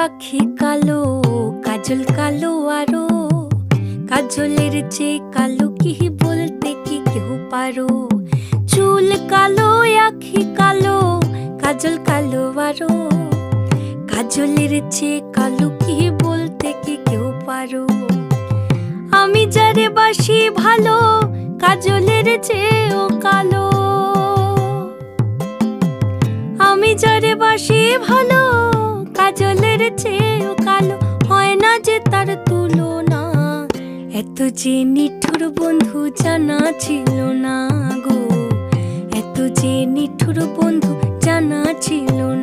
আখি কালো, কাজল কালো আরো, কাজলের চেয়ে কালো কি বলতে কি কেউ পারো। চুল কালো, আখি কালো, কাজল কালো আরো, কাজলের চেয়ে কালো কি বলতে কি কেউ পারো। আমি যারে বাসি ভালো, কাজলের চেয়েও কালো। আমি যারে বাসি ভালো, কাজলের চেয়েও কালো। হয় না যে তার তুলনা, এত যে নিঠুর বন্ধু জানা ছিল না গো, এত যে নিঠুর বন্ধু জানা ছিল না।